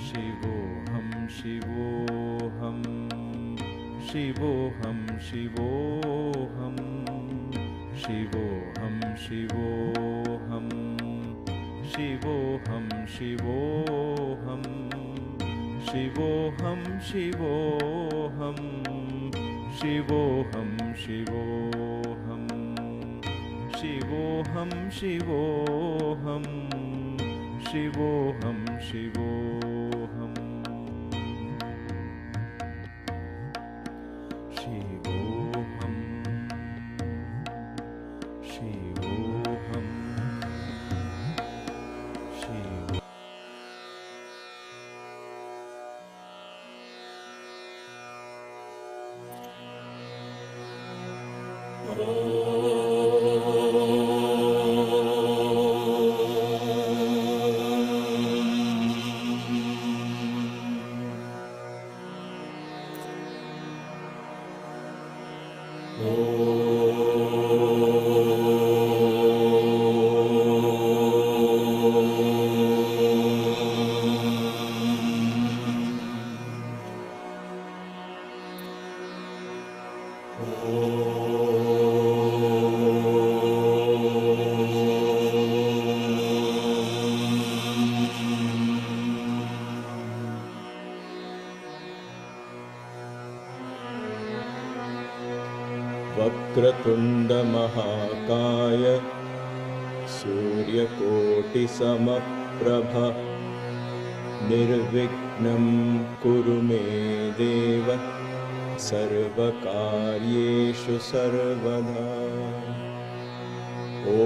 Shivoham, Shivoham, Shivoham, Shivoham, Shivoham, Shivoham, Shivoham, Shivoham, Shivoham, Shivoham, Shivoham, Shivoham, Shivoham, Shivoham, Shivoham, Shivoham, Shivoham, Shivoham, Shivoham. वक्रतुण्ड महाकाय सूर्यकोटि समप्रभ निर्विघ्नं कुरु मे देव सर्वकार्येषु सर्वदा। ॐ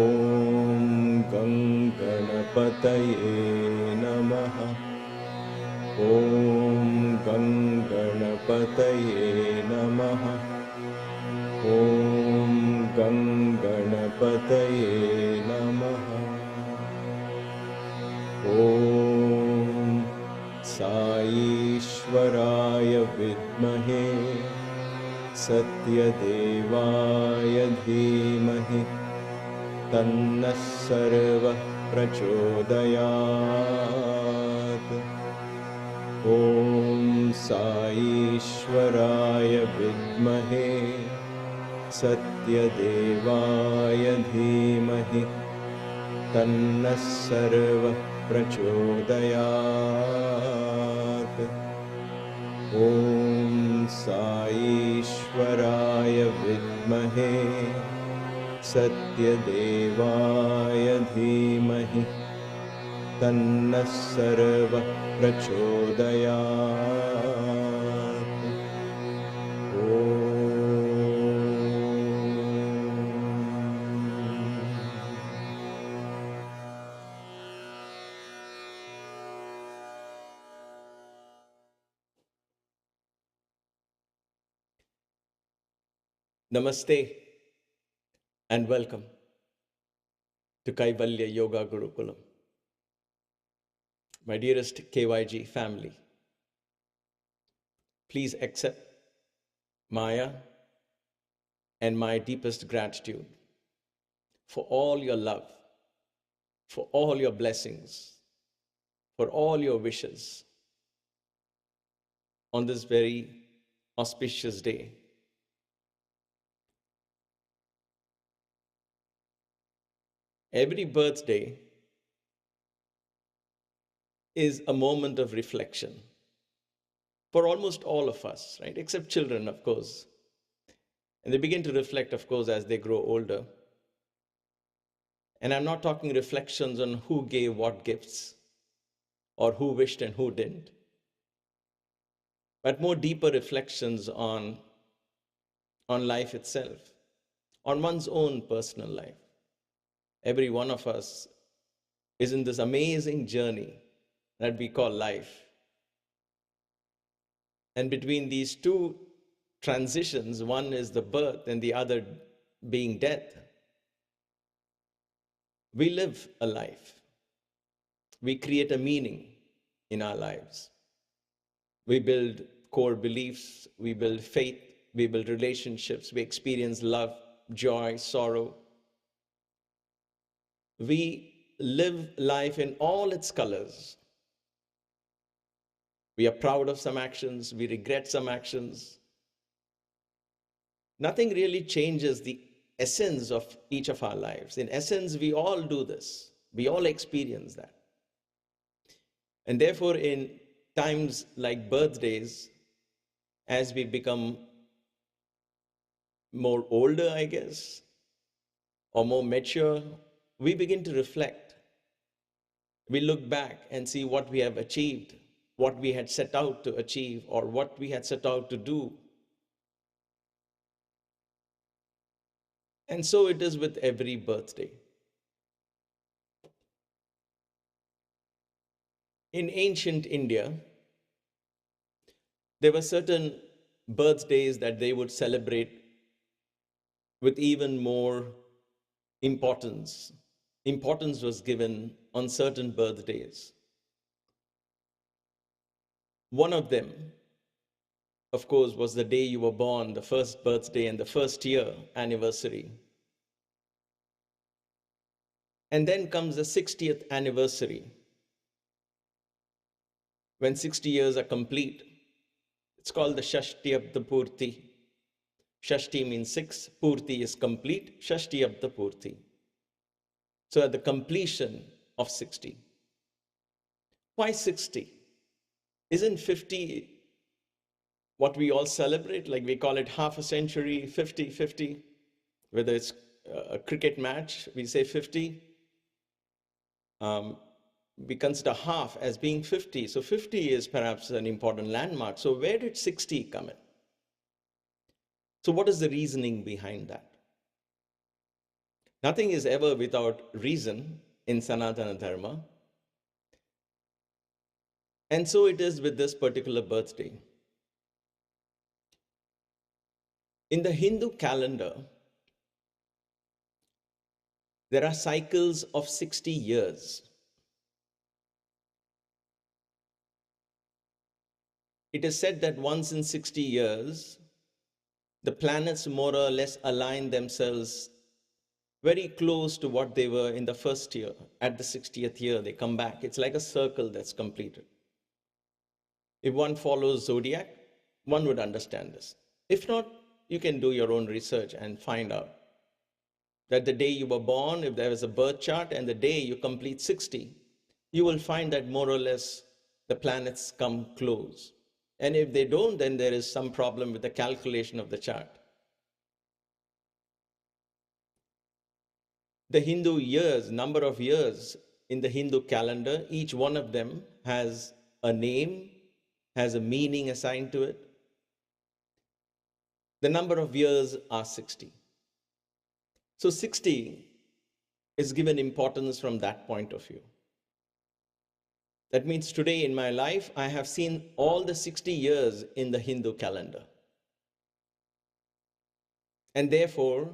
गं गणपतये नमः। ॐ गं गणपतये नमः। ॐ गं गणपतये नमः। ॐ साईश्वराय विद्महे सत्यदेवाय धीमहि तन्नः सर्वः प्रचोदयात्। ॐ साईश्वराय विद्महे सत्यदेवाय धीमहि तन्नः सर्वः प्रचोदयात्। ॐ साईश्वराय विद्महे सत्यदेवाय धीमहि तन्नः सर्वः प्रचोदयात्। Namaste and welcome to Kaivalya Yoga Gurukulam. My dearest KYG family, please accept Maya and my deepest gratitude for all your love, for all your blessings, for all your wishes on this very auspicious day. Every birthday is a moment of reflection for almost all of us, right? Except children, of course. And they begin to reflect, of course, as they grow older. And I'm not talking reflections on who gave what gifts or who wished and who didn't, but more deeper reflections on life itself, on one's own personal life. Every one of us is in this amazing journey that we call life. And between these two transitions, one is the birth and the other being death, we live a life. We create a meaning in our lives. We build core beliefs, we build faith, we build relationships, we experience love, joy, sorrow. We live life in all its colors. We are proud of some actions, we regret some actions. Nothing really changes the essence of each of our lives. In essence, we all do this. We all experience that. And therefore, in times like birthdays, as we become more older, I guess, or more mature, we begin to reflect. We look back and see what we have achieved, what we had set out to achieve, or what we had set out to do. And so it is with every birthday. In ancient India, there were certain birthdays that they would celebrate with even more importance. Importance was given on certain birthdays. One of them, of course, was the day you were born, the first birthday and the first year anniversary. And then comes the 60th anniversary. When 60 years are complete, it's called the Shashti Abda Purti. Shashti means 6, Purti is complete, Shashti Abda Purti. So at the completion of 60. Why 60? Isn't 50 what we all celebrate? Like we call it half a century, 50-50. Whether it's a cricket match, we say 50. We consider half as being 50. So 50 is perhaps an important landmark. So where did 60 come in? So what is the reasoning behind that? Nothing is ever without reason in Sanatana Dharma. And so it is with this particular birthday. In the Hindu calendar, there are cycles of 60 years. It is said that once in 60 years, the planets more or less align themselves very close to what they were in the first year. At the 60th year, they come back. It's like a circle that's completed. If one follows zodiac, one would understand this. If not, you can do your own research and find out that the day you were born, if there was a birth chart, and the day you complete 60, you will find that more or less the planets come close. And if they don't, then there is some problem with the calculation of the chart. The Hindu years, number of years in the Hindu calendar, each one of them has a name, has a meaning assigned to it. The number of years are 60. So 60 is given importance from that point of view. That means today in my life, I have seen all the 60 years in the Hindu calendar. And therefore,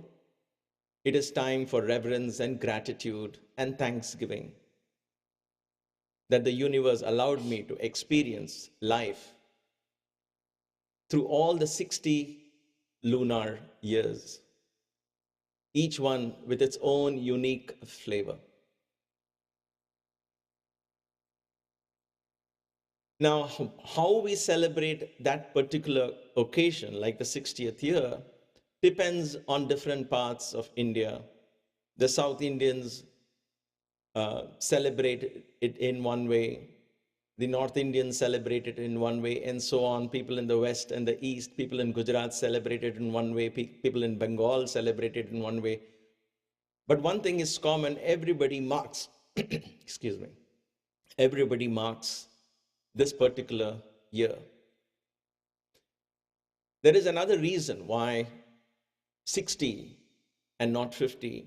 it is time for reverence and gratitude and thanksgiving that the universe allowed me to experience life through all the 60 lunar years, each one with its own unique flavor. Now, how we celebrate that particular occasion, like the 60th year, depends on different parts of India. The South Indians celebrate it in one way. The North Indians celebrate it in one way, and so on. People in the West and the East, people in Gujarat celebrate it in one way. People in Bengal celebrate it in one way. But one thing is common, everybody marks, excuse me, everybody marks this particular year. There is another reason why 60 and not 50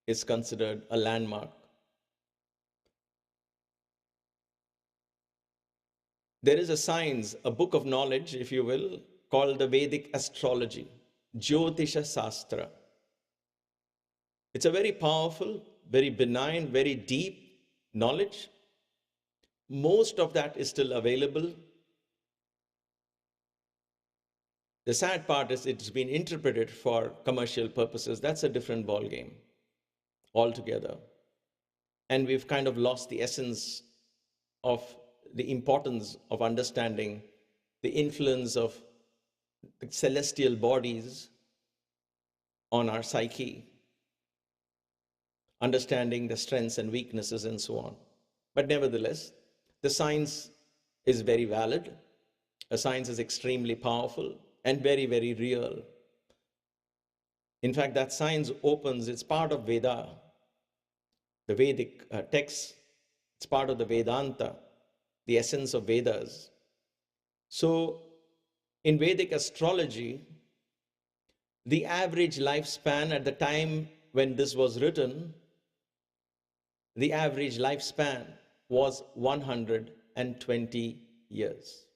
is considered a landmark. There is a science, a book of knowledge, if you will, called the Vedic Astrology, Jyotisha Sastra. It's a very powerful, very benign, very deep knowledge. Most of that is still available. The sad part is it's been interpreted for commercial purposes. That's a different ballgame altogether. And we've kind of lost the essence of the importance of understanding the influence of the celestial bodies on our psyche, understanding the strengths and weaknesses and so on. But nevertheless, the science is very valid. The science is extremely powerful and very, very real. In fact, that science opens, it's part of Veda, the Vedic texts. It's part of the Vedanta, the essence of Vedas. So, in Vedic astrology, the average lifespan at the time when this was written, the average lifespan was 120 years.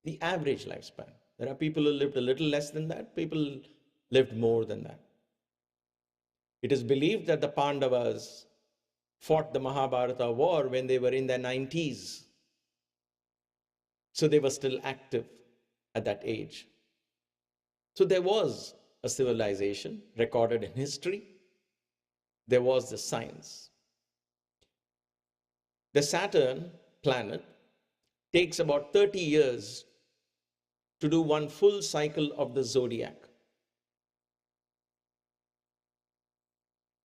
The average lifespan. There are people who lived a little less than that, people lived more than that. It is believed that the Pandavas fought the Mahabharata war when they were in their 90s. So they were still active at that age. So there was a civilization recorded in history. There was the science. The Saturn planet takes about 30 years to do one full cycle of the zodiac.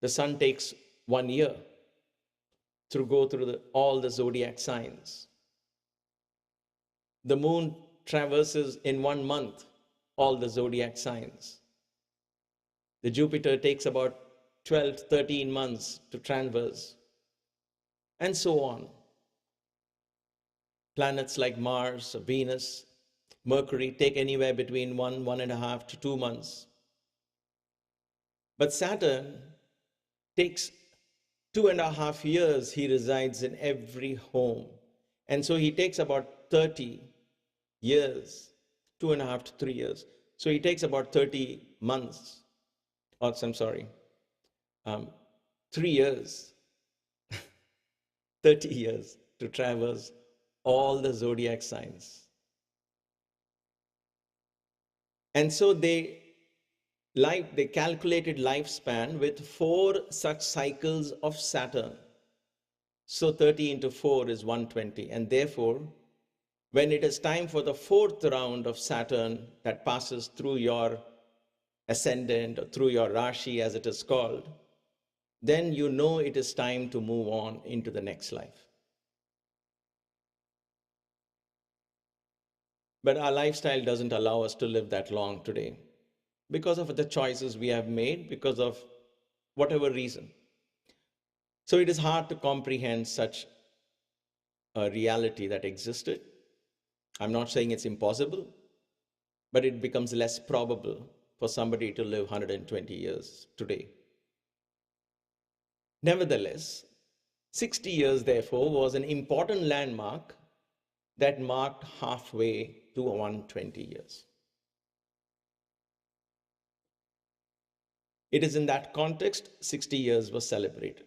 The sun takes 1 year to go through all the zodiac signs. The moon traverses in 1 month all the zodiac signs. The Jupiter takes about 12, 13 months to traverse, and so on. Planets like Mars, Venus, Mercury take anywhere between 1.5 to 2 months. But Saturn takes 2.5 years. He resides in every home. And so he takes about 30 years, 2.5 to 3 years. So he takes about 30 months, or I'm sorry, 3 years, 30 years to traverse all the zodiac signs. And so they calculated lifespan with 4 such cycles of Saturn. So 30 into 4 is 120. And therefore, when it is time for the 4th round of Saturn that passes through your ascendant or through your Rashi as it is called, then you know it is time to move on into the next life. But our lifestyle doesn't allow us to live that long today because of the choices we have made, because of whatever reason. So it is hard to comprehend such a reality that existed. I'm not saying it's impossible, but it becomes less probable for somebody to live 120 years today. Nevertheless, 60 years, therefore, was an important landmark that marked halfway to 120 years. It is in that context 60 years was celebrated.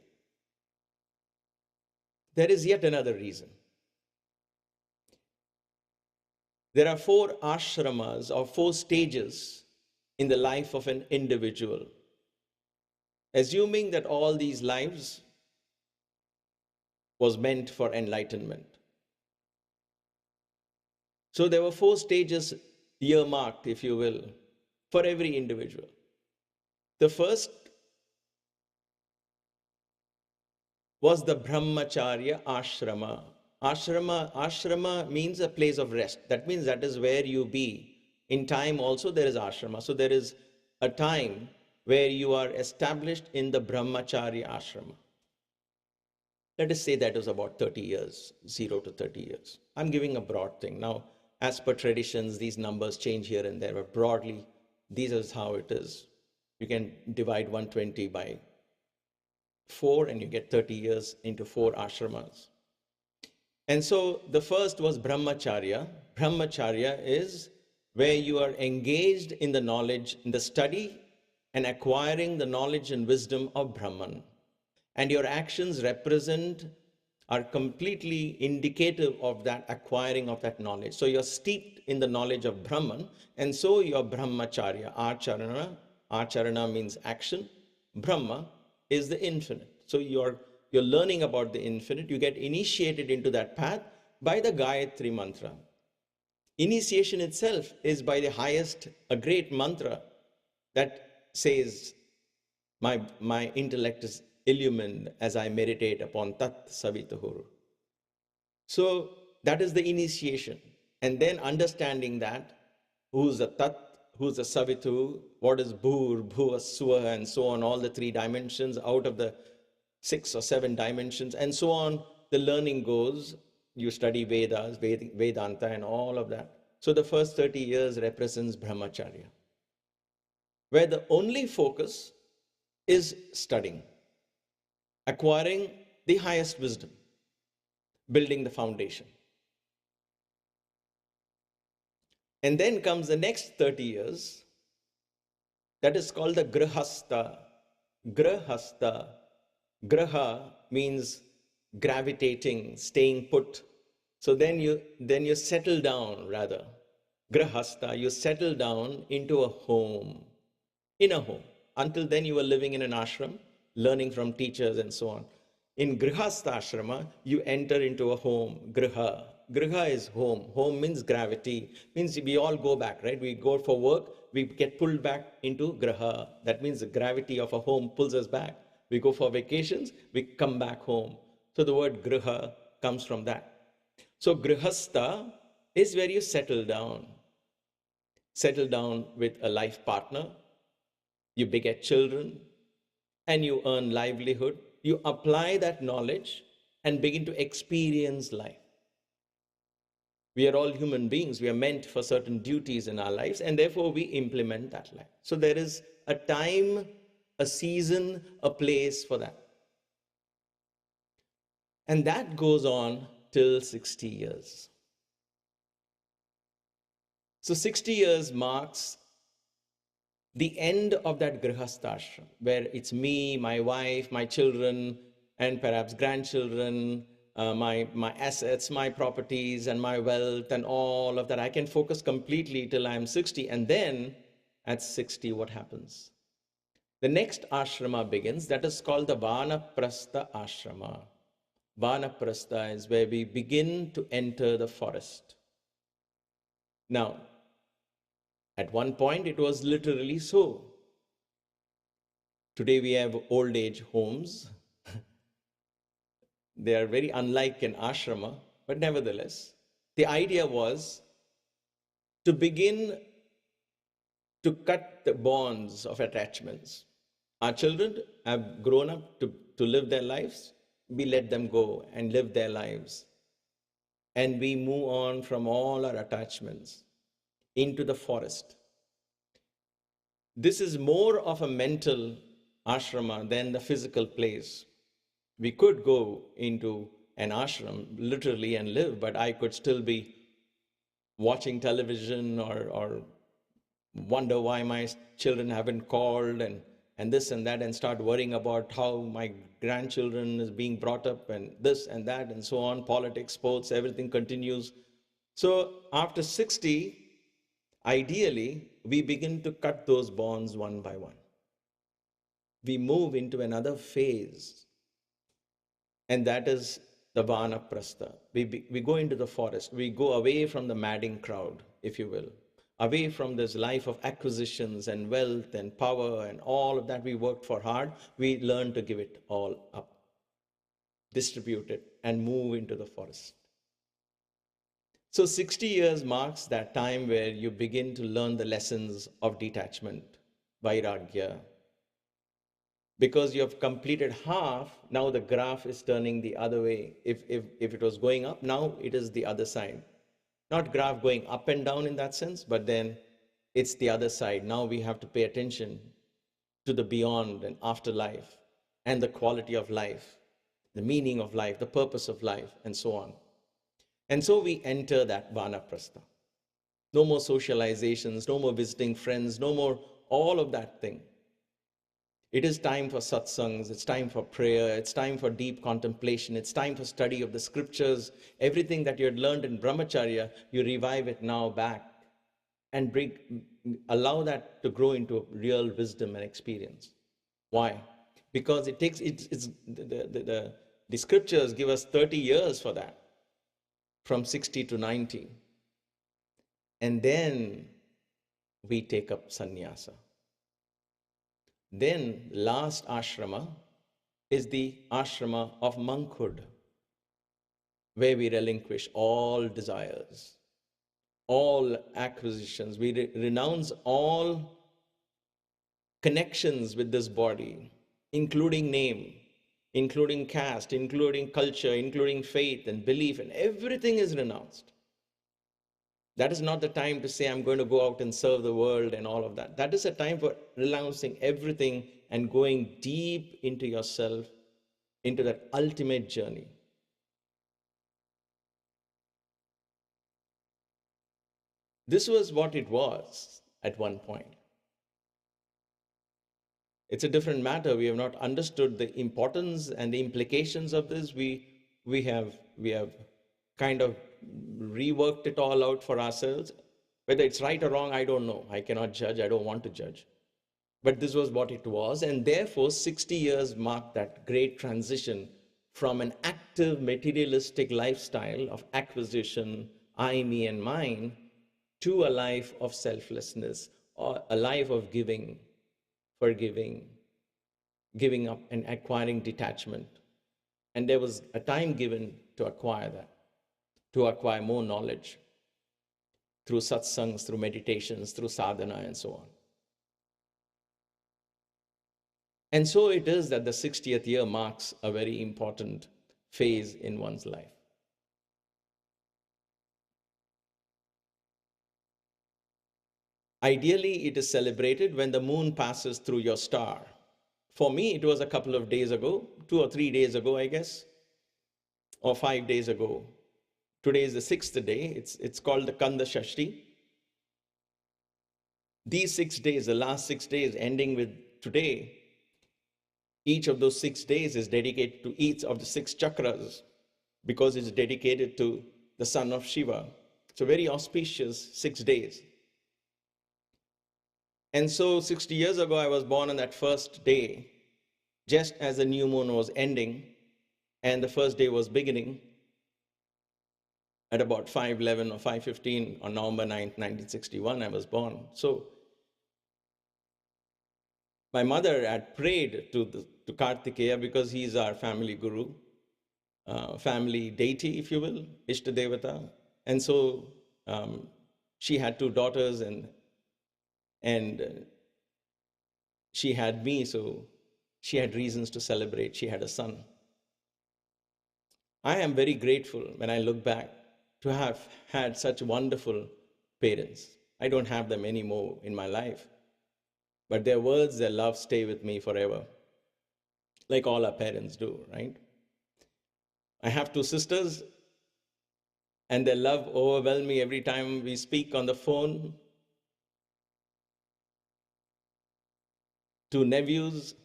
There is yet another reason. There are 4 ashramas or 4 stages in the life of an individual. Assuming that all these lives was meant for enlightenment. So there were 4 stages earmarked, if you will, for every individual. The first was the Brahmacharya ashrama. Ashrama means a place of rest. That means that is where you be. In time also there is ashrama. So there is a time where you are established in the Brahmacharya ashrama. Let us say that was about 30 years, 0 to 30 years. I'm giving a broad thing. Now, as per traditions, these numbers change here and there, but broadly, this is how it is. You can divide 120 by 4 and you get 30 years into 4 ashramas. And so the first was Brahmacharya. Brahmacharya is where you are engaged in the knowledge, in the study and acquiring the knowledge and wisdom of Brahman. And your actions are completely indicative of that acquiring of that knowledge. So you're steeped in the knowledge of Brahman, and so you're Brahmacharya. Acharana means action. Brahma is the infinite. So you're learning about the infinite. You get initiated into that path, by the Gayatri mantra. Initiation itself is by the highest, a great mantra that says, my intellect is illumined as I meditate upon Tat Savituhur. So that is the initiation. And then understanding that, who's the Tat, who's the Savitu, what is Bhur, Bhuva, Swa, and so on, all the 3 dimensions out of the 6 or 7 dimensions, and so on. The learning goes, you study Vedas, Vedanta, and all of that. So the first 30 years represents Brahmacharya, where the only focus is studying, acquiring the highest wisdom, building the foundation. And then comes the next 30 years, that is called the Grihastha. Grihastha. Graha means gravitating, staying put. So then you settle down, rather. Grihastha, you settle down into a home, in a home. Until then you were living in an ashram, learning from teachers and so on. In Grihastha ashrama, you enter into a home, Griha. Griha is home. Home means gravity. Means we all go back, right? We go for work, we get pulled back into Griha. That means the gravity of a home pulls us back. We go for vacations, we come back home. So the word Griha comes from that. So Grihastha is where you settle down. Settle down with a life partner. You beget children and you earn livelihood. You apply that knowledge and begin to experience life. We are all human beings. We are meant for certain duties in our lives, and therefore we implement that life. So there is a time, a season, a place for that. And that goes on till 60 years. So 60 years marks the end of that Grihasthashram, where it's me, my wife, my children, and perhaps grandchildren, my assets, my properties, and my wealth, and all of that. I can focus completely till I'm 60. And then at 60, what happens? The next ashrama begins. That is called the Vanaprastha ashrama. Vanaprastha is where we begin to enter the forest. Now, at one point, it was literally so. Today, we have old age homes. They are very unlike an ashrama, but nevertheless, the idea was to begin to cut the bonds of attachments. Our children have grown up to live their lives. We let them go and live their lives. And we move on from all our attachments into the forest. This is more of a mental ashrama than the physical place. We could go into an ashram literally and live, but I could still be watching television or wonder why my children haven't called and this and that, and start worrying about how my grandchildren is being brought up and this and that and so on. Politics, sports, everything continues. So after 60, ideally, we begin to cut those bonds one by one. We move into another phase. And that is the Vanaprastha. We go into the forest. We go away from the madding crowd, if you will. Away from this life of acquisitions and wealth and power and all of that we worked for hard. We learn to give it all up, distribute it, and move into the forest. So 60 years marks that time where you begin to learn the lessons of detachment, vairagya. Because you have completed half, now the graph is turning the other way. If it was going up, now it is the other side. Not graph going up and down in that sense, but then it's the other side. Now we have to pay attention to the beyond and afterlife and the quality of life, the meaning of life, the purpose of life, and so on. And so we enter that Vanaprastha. No more socializations, no more visiting friends, no more all of that thing. It is time for satsangs, it's time for prayer, it's time for deep contemplation, it's time for study of the scriptures. Everything that you had learned in brahmacharya, you revive it now back and allow that to grow into real wisdom and experience. Why? Because the scriptures give us 30 years for that. from 60 to 90. And then we take up sannyasa. Then last ashrama is the ashrama of monkhood, where we relinquish all desires, all acquisitions. We renounce all connections with this body, including name, including caste, including culture, including faith and belief, and everything is renounced. That is not the time to say, I'm going to go out and serve the world and all of that. That is a time for renouncing everything and going deep into yourself, into that ultimate journey. This was what it was at one point. It's a different matter. We have not understood the importance and the implications of this. We have kind of reworked it all out for ourselves. Whether it's right or wrong, I don't know. I cannot judge. I don't want to judge. But this was what it was. And therefore, 60 years marked that great transition from an active materialistic lifestyle of acquisition, I, me, and mine, to a life of selflessness, or a life of giving, forgiving, giving up and acquiring detachment. And there was a time given to acquire that, to acquire more knowledge through satsangs, through meditations, through sadhana, and so on. And so it is that the 60th year marks a very important phase in one's life. Ideally, it is celebrated when the moon passes through your star. For me, it was a couple of days ago, 2 or 3 days ago, I guess, or 5 days ago. Today is the 6th day. It's called the Kanda Shashti. These 6 days, the last 6 days, ending with today, each of those 6 days is dedicated to each of the 6 chakras because it's dedicated to the son of Shiva. It's a very auspicious 6 days. And so 60 years ago, I was born on that first day, just as the new moon was ending and the first day was beginning at about 5:11 or 5:15 on November 9th, 1961, I was born. So my mother had prayed to Kartikeya because he's our family guru, family deity, if you will, Ishta Devata. And so she had 2 daughters and she had me, so she had reasons to celebrate. She had a son. I am very grateful when I look back to have had such wonderful parents. I don't have them anymore in my life, but their words, their love stay with me forever, like all our parents do, right? I have 2 sisters, and their love overwhelms me every time we speak on the phone. 2 nephews,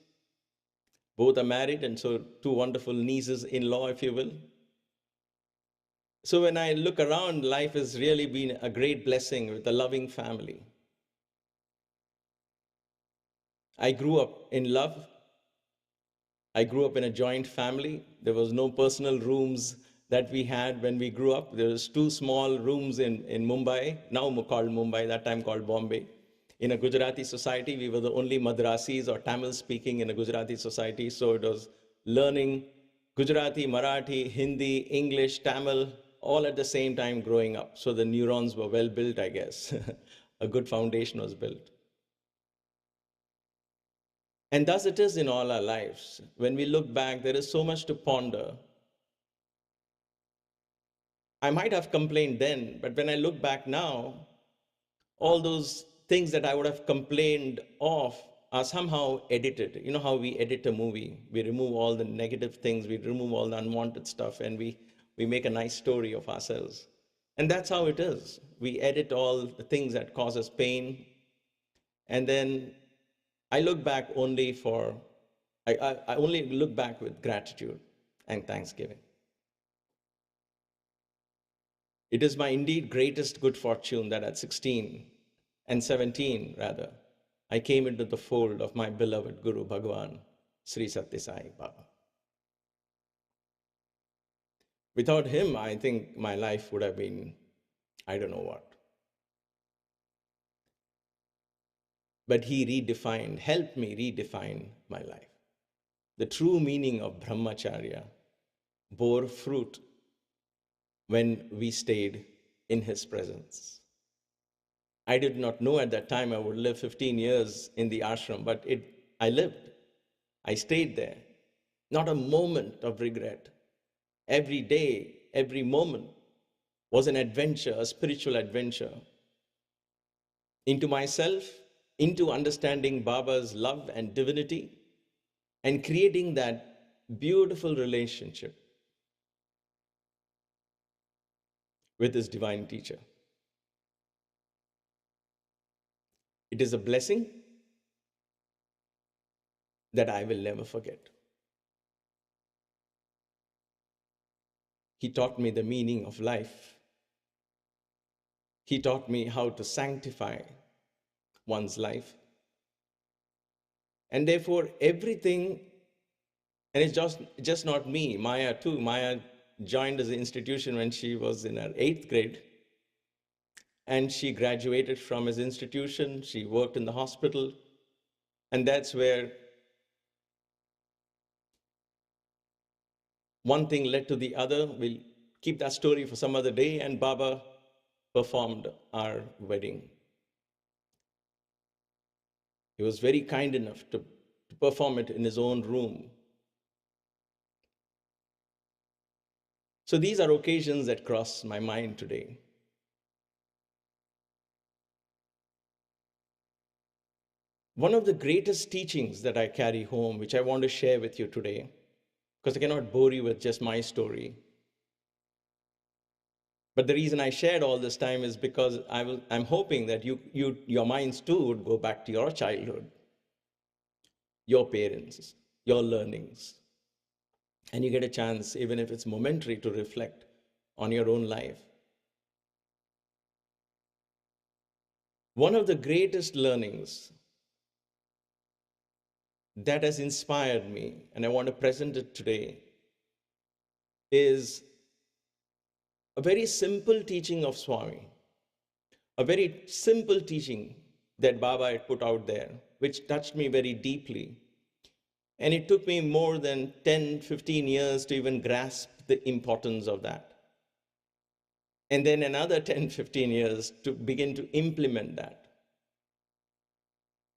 both are married, and so 2 wonderful nieces-in-law, if you will. So when I look around, life has really been a great blessing with a loving family. I grew up in love. I grew up in a joint family. There was no personal rooms that we had when we grew up. There was 2 small rooms in Mumbai, now called Mumbai, that time called Bombay. In a Gujarati society, we were the only Madrasis or Tamil speaking in a Gujarati society. So it was learning Gujarati, Marathi, Hindi, English, Tamil, all at the same time growing up. So the neurons were well built, I guess. A good foundation was built. And thus it is in all our lives. When we look back, there is so much to ponder. I might have complained then, but when I look back now, all those things that I would have complained of are somehow edited. You know how we edit a movie? We remove all the negative things, we remove all the unwanted stuff, and we make a nice story of ourselves. And that's how it is. We edit all the things that cause us pain. And then I look back only for, I only look back with gratitude and thanksgiving. It is my indeed greatest good fortune that at 16 and 17 rather, I came into the fold of my beloved Guru Bhagavan, Sri Sathya Sai Baba. Without him, I think my life would have been, I don't know what. But he helped me redefine my life. The true meaning of brahmacharya bore fruit when we stayed in his presence. I did not know at that time I would live 15 years in the ashram, but I lived. I stayed there. Not a moment of regret. Every day, every moment was an adventure, a spiritual adventure into myself, into understanding Baba's love and divinity, and creating that beautiful relationship with his divine teacher. It is a blessing that I will never forget. He taught me the meaning of life. He taught me how to sanctify one's life. And therefore, everything, and it's just not me, Maya too. Maya joined as an institution when she was in her 8th grade. And she graduated from his institution. She worked in the hospital. And that's where one thing led to the other. We'll keep that story for some other day. And Baba performed our wedding. He was very kind enough to perform it in his own room. So these are occasions that cross my mind today. One of the greatest teachings that I carry home, which I want to share with you today, because I cannot bore you with just my story. But the reason I shared all this time is because I'm hoping that your minds too would go back to your childhood, your parents, your learnings. And you get a chance, even if it's momentary, to reflect on your own life. One of the greatest learnings that has inspired me, and I want to present it today, is a very simple teaching of Swami, a very simple teaching that Baba had put out there, which touched me very deeply. And it took me more than 10, 15 years to even grasp the importance of that. And then another 10, 15 years to begin to implement that.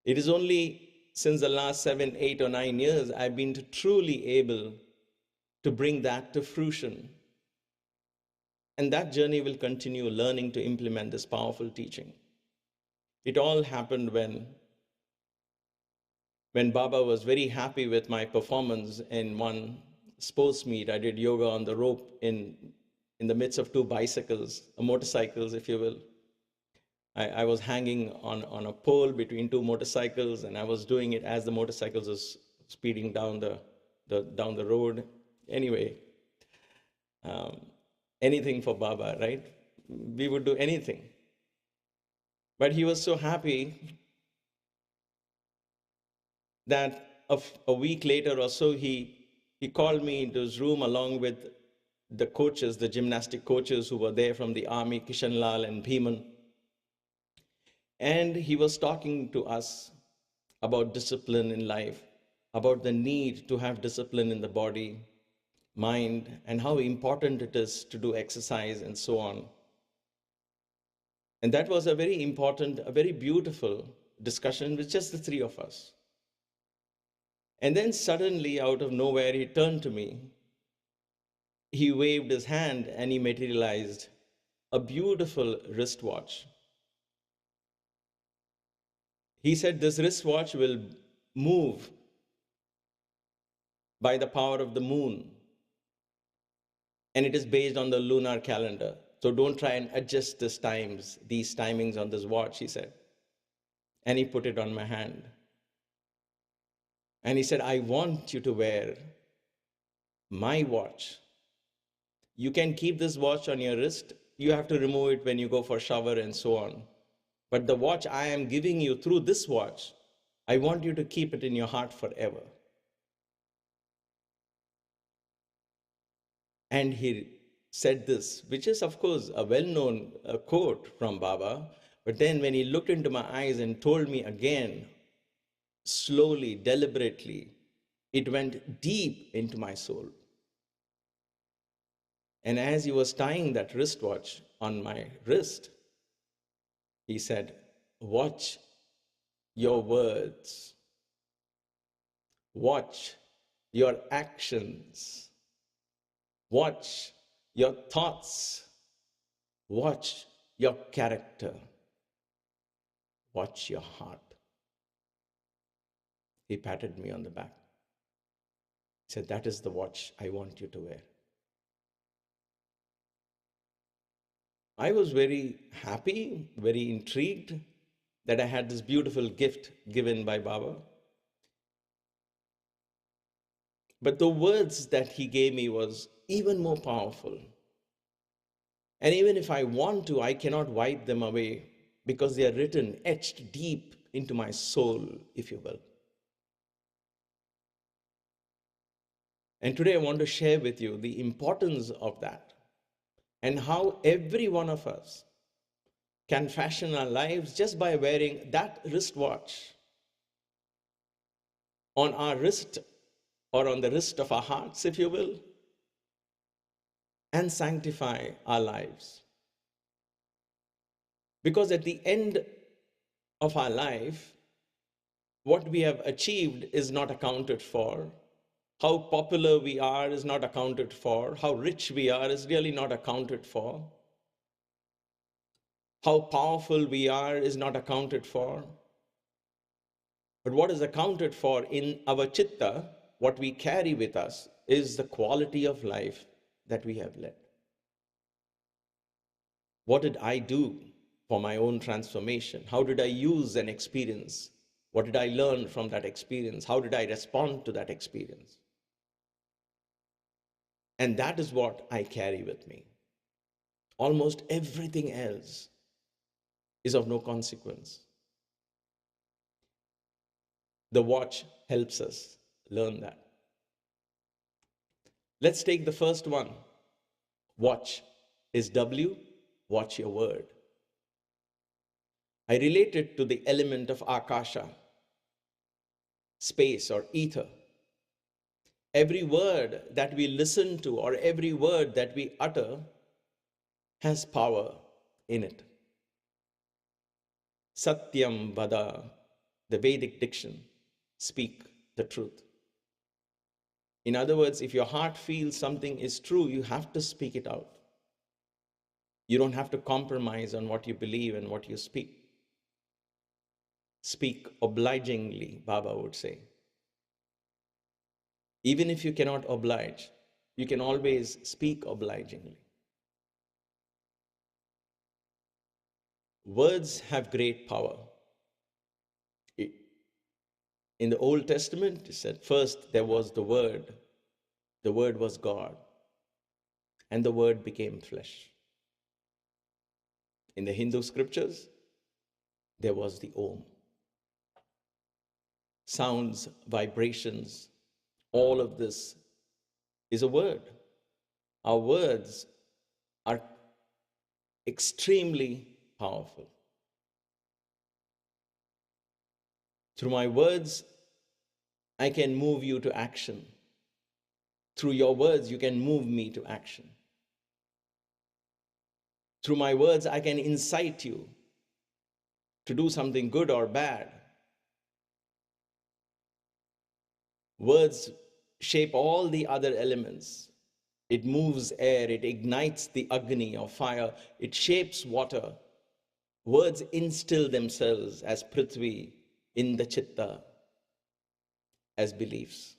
It is only since the last 7, 8, or 9 years I've been truly able to bring that to fruition. And that journey will continue, learning to implement this powerful teaching. It all happened when Baba was very happy with my performance in one sports meet. I did yoga on the rope in the midst of 2 bicycles, motorcycles, if you will. I was hanging on a pole between 2 motorcycles, and I was doing it as the motorcycles was speeding down the road. Anyway, anything for Baba, right? We would do anything. But he was so happy that a week later or so, he called me into his room along with the coaches, the gymnastic coaches who were there from the army, Kishan Lal and Bhiman. And he was talking to us about discipline in life, about the need to have discipline in the body, mind, and how important it is to do exercise and so on. And that was a very important, a very beautiful discussion with just the 3 of us. And then suddenly, out of nowhere, he turned to me. He waved his hand and he materialized a beautiful wristwatch. He said, this wristwatch will move by the power of the moon. And it is based on the lunar calendar. So don't try and adjust these timings on this watch, he said. And he put it on my hand. And he said, I want you to wear my watch. You can keep this watch on your wrist. You have to remove it when you go for a shower and so on. But the watch I am giving you through this watch, I want you to keep it in your heart forever. And he said this, which is, of course, a well-known quote from Baba. But then when he looked into my eyes and told me again, slowly, deliberately, it went deep into my soul. And as he was tying that wristwatch on my wrist, he said, watch your words, watch your actions, watch your thoughts, watch your character, watch your heart. He patted me on the back. He said, that is the watch I want you to wear. I was very happy, very intrigued that I had this beautiful gift given by Baba. But the words that he gave me was even more powerful. And even if I want to, I cannot wipe them away because they are written, etched deep into my soul, if you will. And today I want to share with you the importance of that and how every one of us can fashion our lives just by wearing that wristwatch on our wrist or on the wrist of our hearts, if you will, and sanctify our lives. Because at the end of our life, what we have achieved is not accounted for. How popular we are is not accounted for. How rich we are is really not accounted for. How powerful we are is not accounted for. But what is accounted for in our chitta, what we carry with us, is the quality of life that we have led. What did I do for my own transformation? How did I use an experience? What did I learn from that experience? How did I respond to that experience? And that is what I carry with me. Almost everything else is of no consequence. The watch helps us learn that. Let's take the first one. Watch is W, watch your word. I relate it to the element of Akasha, space or ether. Every word that we listen to or every word that we utter has power in it. Satyam Vada, the Vedic diction, speak the truth. In other words, if your heart feels something is true, you have to speak it out. You don't have to compromise on what you believe and what you speak. Speak obligingly, Baba would say. Even if you cannot oblige, you can always speak obligingly. Words have great power. In the Old Testament, it said, first there was the Word was God, and the Word became flesh. In the Hindu scriptures, there was the Om. Sounds, vibrations, all of this is a word. Our words are extremely powerful. Through my words, I can move you to action. Through your words, you can move me to action. Through my words, I can incite you to do something good or bad. Words shape all the other elements. It moves air, it ignites the Agni or fire, it shapes water. Words instill themselves as Prithvi in the Chitta, as beliefs.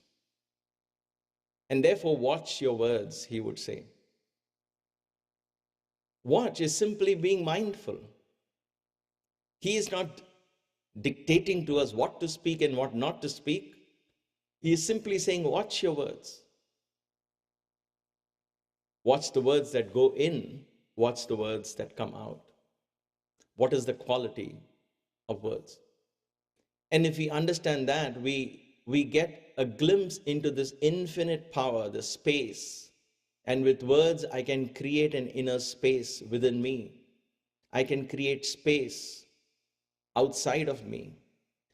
And therefore, watch your words, he would say. Watch is simply being mindful. He is not dictating to us what to speak and what not to speak. He is simply saying, watch your words. Watch the words that go in, watch the words that come out. What is the quality of words? And if we understand that, we get a glimpse into this infinite power, the space And with words, I can create an inner space within me. I can create space outside of me.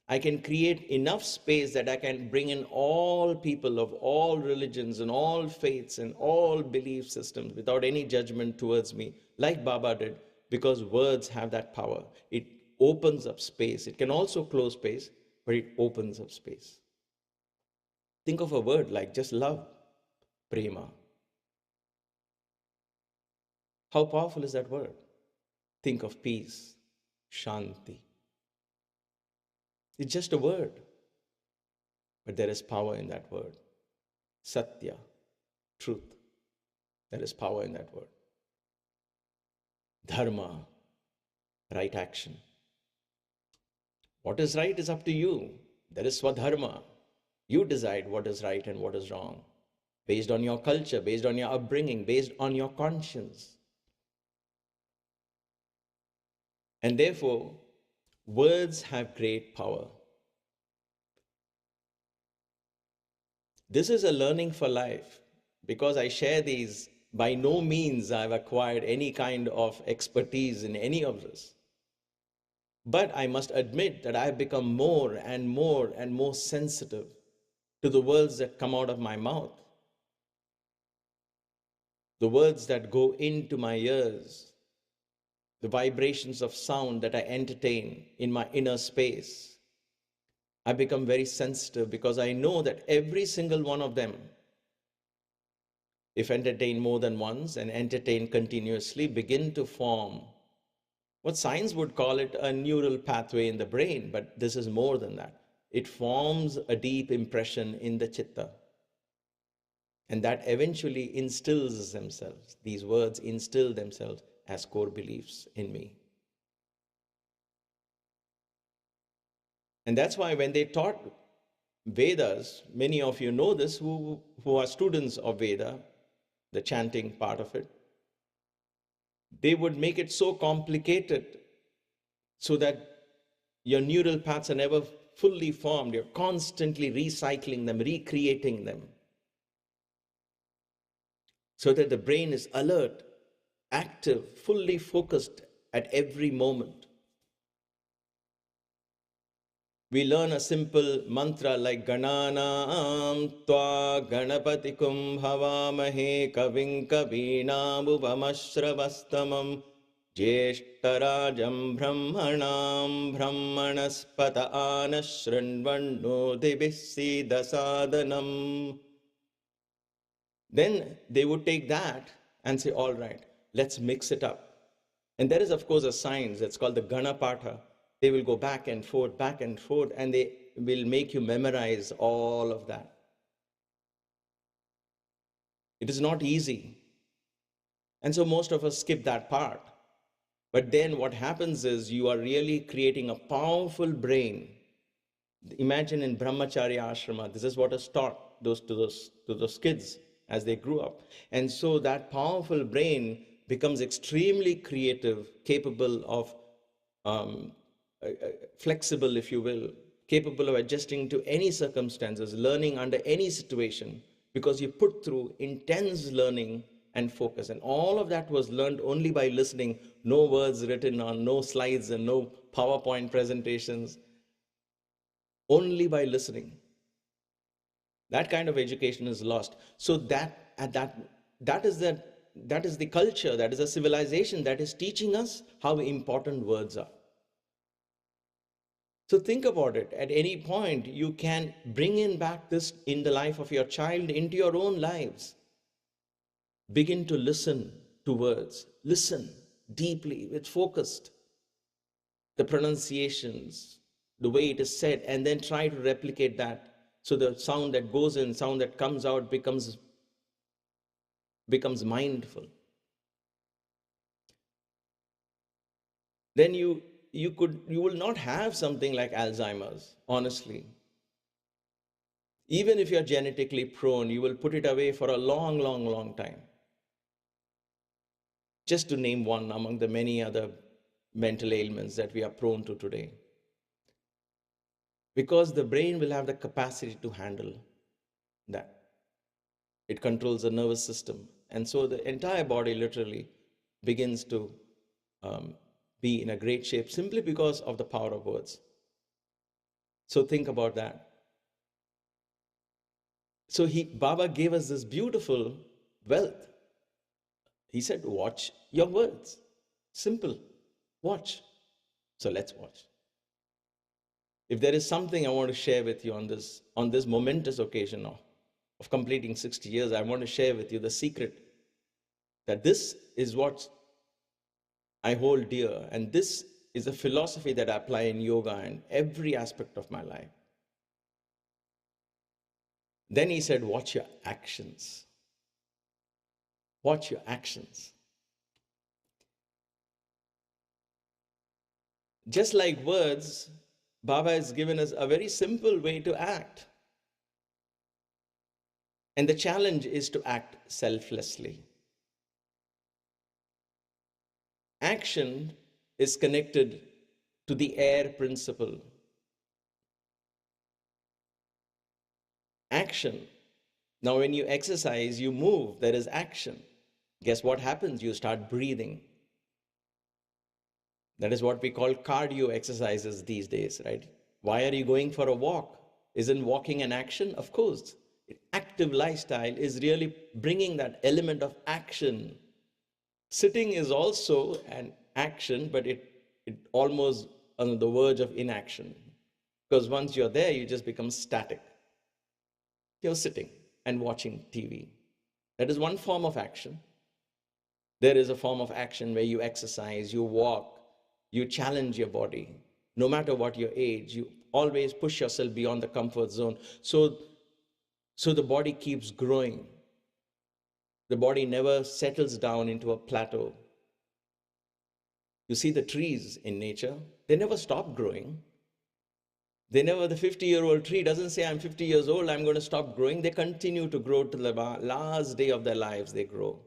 I can create enough space that I can bring in all people of all religions and all faiths and all belief systems without any judgment towards me, like Baba did, because words have that power. It opens up space. It can also close space, but it opens up space. Think of a word like just love, prema. How powerful is that word? Think of peace, shanti. It's just a word, but there is power in that word. Satya, truth. There is power in that word. Dharma, right action. What is right is up to you. There is swadharma. You decide what is right and what is wrong, based on your culture, based on your upbringing, based on your conscience. And therefore, words have great power. This is a learning for life. Because I share these, by no means I've acquired any kind of expertise in any of this. But I must admit that I've become more and more and more sensitive to the words that come out of my mouth, the words that go into my ears, the vibrations of sound that I entertain in my inner space. I become very sensitive because I know that every single one of them, if entertained more than once and entertained continuously, begin to form what science would call it a neural pathway in the brain, but this is more than that. It forms a deep impression in the chitta. And that eventually instills themselves, these words instill themselves as core beliefs in me. And that's why when they taught Vedas, many of you know this who are students of Veda, the chanting part of it, they would make it so complicated so that your neural paths are never fully formed. You're constantly recycling them, recreating them, so that the brain is alert, active, fully focused at every moment. We learn a simple mantra like Gananam Tva Ganapatikum Bhavamahe Kavim Kavinam Upamashravastamam Jeshtarajam Brahmanam Brahmanaspata Anashrinvanno Dibisi Dasadanam. Then they would take that and say, all right, let's mix it up. And there is, of course, a science that's called the Ganapatha. They will go back and forth, and they will make you memorize all of that. It is not easy. And so most of us skip that part. But then what happens is you are really creating a powerful brain. Imagine in Brahmacharya Ashrama, this is what is taught to those kids as they grew up. And so that powerful brain becomes extremely creative, capable of flexible, if you will, capable of adjusting to any circumstances, learning under any situation, because you put through intense learning and focus. And all of that was learned only by listening, no words written on, no slides and no PowerPoint presentations, only by listening. That kind of education is lost. So that is the culture, that is a civilization that is teaching us how important words are. So think about it. At any point, you can bring in back this in the life of your child into your own lives. Begin to listen to words. Listen deeply, with focused. The pronunciations, the way it is said, and then try to replicate that. So the sound that goes in, sound that comes out becomes mindful. Then you will not have something like Alzheimer's, honestly. Even if you're genetically prone, you will put it away for a long, long, long time. Just to name one among the many other mental ailments that we are prone to today. Because the brain will have the capacity to handle that. It controls the nervous system. And so the entire body literally begins to be in a great shape simply because of the power of words. So think about that. So Baba gave us this beautiful wealth. He said, watch your words. Simple. Watch. So let's watch. If there is something I want to share with you on this momentous occasion of completing 60 years, I want to share with you the secret that this is what I hold dear, and this is a philosophy that I apply in yoga and every aspect of my life. Then he said, watch your actions. Watch your actions. Just like words, Baba has given us a very simple way to act. And the challenge is to act selflessly. Action is connected to the air principle. Action. Now, when you exercise, you move, there is action. Guess what happens? You start breathing. That is what we call cardio exercises these days, right? Why are you going for a walk? Isn't walking an action? Of course. Active lifestyle is really bringing that element of action. Sitting is also an action, but it almost on the verge of inaction. Because once you're there, you just become static. You're sitting and watching TV. That is one form of action. There is a form of action where you exercise, you walk, you challenge your body. No matter what your age, you always push yourself beyond the comfort zone. So the body keeps growing. The body never settles down into a plateau. You see the trees in nature, they never stop growing. The 50-year-old tree doesn't say, I'm 50 years old, I'm going to stop growing. They continue to grow till the last day of their lives, they grow.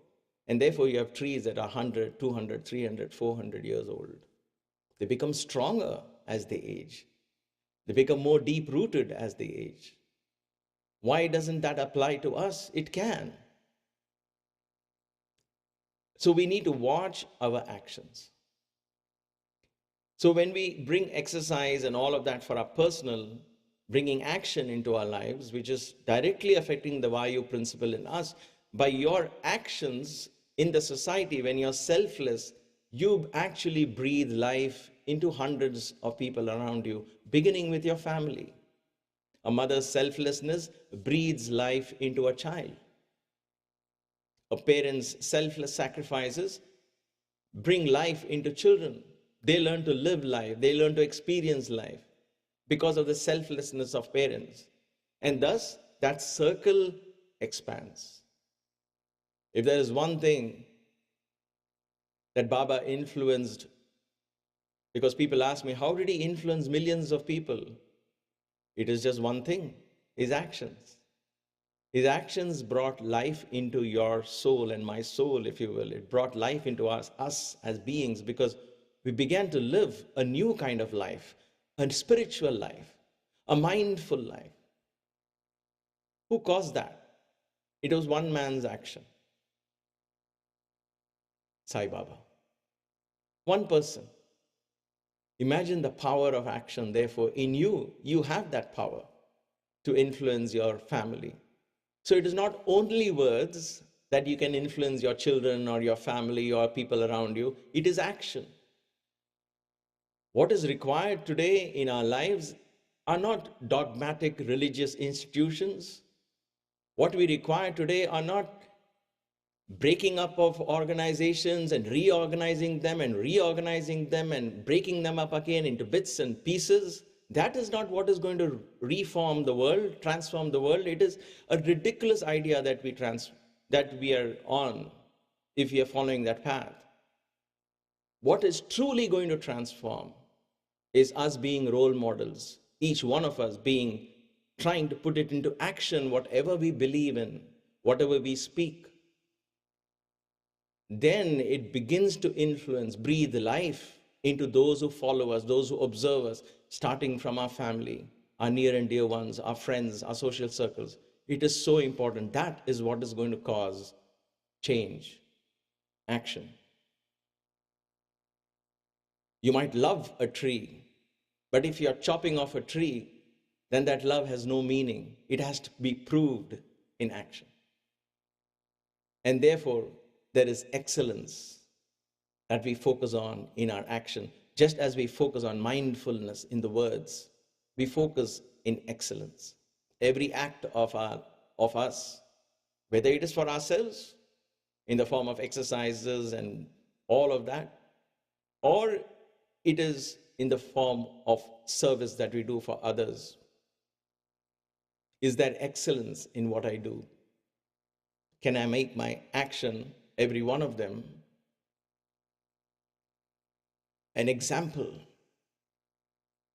And therefore you have trees that are 100, 200, 300, 400 years old. They become stronger as they age. They become more deep-rooted as they age. Why doesn't that apply to us? It can. So we need to watch our actions. So when we bring exercise and all of that for our personal, bringing action into our lives, which is directly affecting the Vayu principle in us, by your actions in the society, when you're selfless, you actually breathe life into hundreds of people around you, beginning with your family. A mother's selflessness breathes life into a child. A parent's selfless sacrifices bring life into children. They learn to live life. They learn to experience life because of the selflessness of parents. And thus, that circle expands. If there is one thing that Baba influenced, because people ask me, how did he influence millions of people? It is just one thing, his actions. His actions brought life into your soul and my soul, if you will. It brought life into us as beings, because we began to live a new kind of life, a spiritual life, a mindful life. Who caused that? It was one man's action. Sai Baba. One person. Imagine the power of action. Therefore, in you, you have that power to influence your family. So it is not only words that you can influence your children or your family or people around you. It is action. What is required today in our lives are not dogmatic religious institutions. What we require today are not breaking up of organizations and reorganizing them and breaking them up again into bits and pieces. That is not what is going to reform the world, transform the world. It is a ridiculous idea that we are on if we are following that path. What is truly going to transform is us being role models, each one of us trying to put it into action, whatever we believe in, whatever we speak. Then it begins to influence, breathe life into those who follow us, those who observe us, starting from our family, our near and dear ones, our friends, our social circles. It is so important. That is what is going to cause change, action. You might love a tree, but if you're chopping off a tree, then that love has no meaning. It has to be proved in action. And therefore, there is excellence that we focus on in our action. Just as we focus on mindfulness in the words, we focus in excellence. Every act of us, whether it is for ourselves in the form of exercises and all of that, or it is in the form of service that we do for others. Is there excellence in what I do? Can I make my action, every one of them, an example?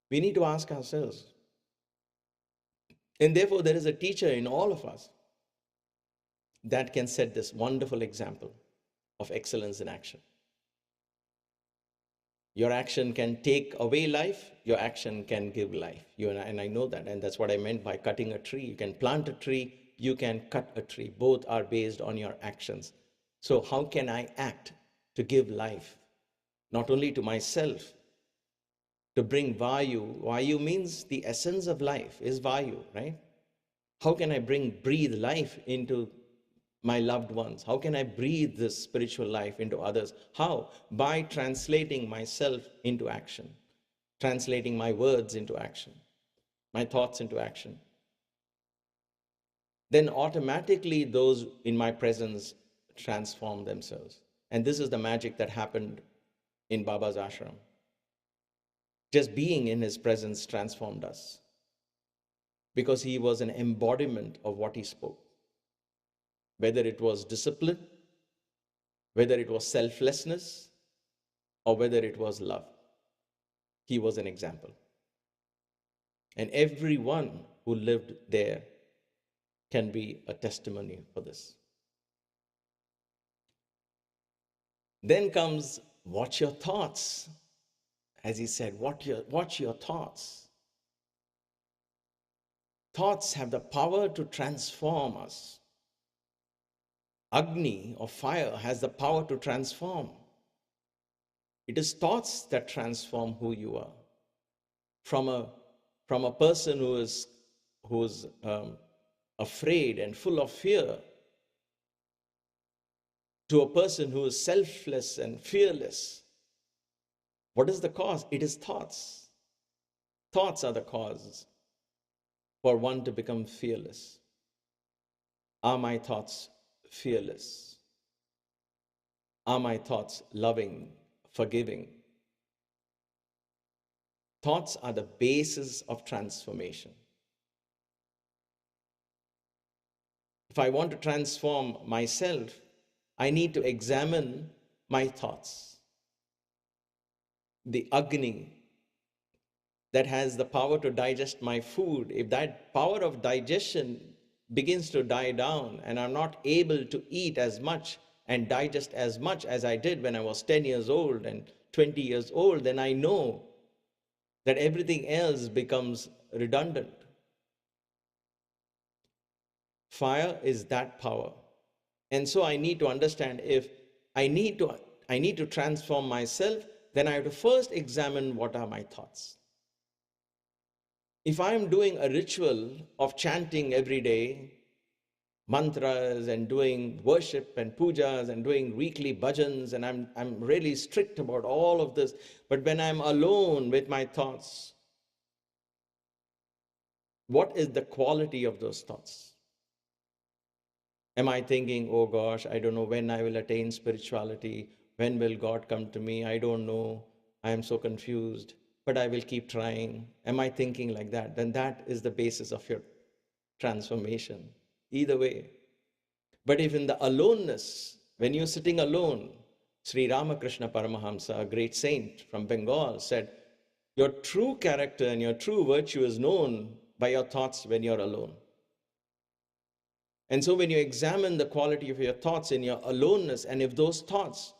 We need to ask ourselves. And therefore, there is a teacher in all of us that can set this wonderful example of excellence in action. Your action can take away life, your action can give life. And I know that, and that's what I meant by cutting a tree. You can plant a tree, you can cut a tree. Both are based on your actions. So how can I act to give life? Not only to myself, to bring vayu. Vayu means the essence of life is vayu, right? How can I breathe life into my loved ones? How can I breathe this spiritual life into others? How? By translating myself into action, translating my words into action, my thoughts into action. Then automatically those in my presence transform themselves. And this is the magic that happened in Baba's ashram. Just being in his presence transformed us, because he was an embodiment of what he spoke. Whether it was discipline, whether it was selflessness, or whether it was love, he was an example. And everyone who lived there can be a testimony for this. Then comes, watch your thoughts. As he said, watch your thoughts. Thoughts have the power to transform us. Agni, or fire, has the power to transform. It is thoughts that transform who you are. From a person who is afraid and full of fear, to a person who is selfless and fearless. What is the cause? It is thoughts. Thoughts are the cause for one to become fearless. Are my thoughts fearless? Are my thoughts loving, forgiving? Thoughts are the basis of transformation. If I want to transform myself, I need to examine my thoughts. The Agni that has the power to digest my food, if that power of digestion begins to die down and I'm not able to eat as much and digest as much as I did when I was 10 years old and 20 years old, then I know that everything else becomes redundant. Fire is that power. And so I need to understand, if I need to transform myself, then I have to first examine what are my thoughts. If I'm doing a ritual of chanting every day, mantras, and doing worship and pujas and doing weekly bhajans, and I'm really strict about all of this, but when I'm alone with my thoughts, what is the quality of those thoughts? Am I thinking, oh gosh, I don't know when I will attain spirituality, when will God come to me? I don't know, I am so confused, but I will keep trying. Am I thinking like that? Then that is the basis of your transformation. Either way. But if in the aloneness, when you're sitting alone, Sri Ramakrishna Paramahamsa, a great saint from Bengal, said, your true character and your true virtue is known by your thoughts when you're alone. And so when you examine the quality of your thoughts in your aloneness, and if those thoughts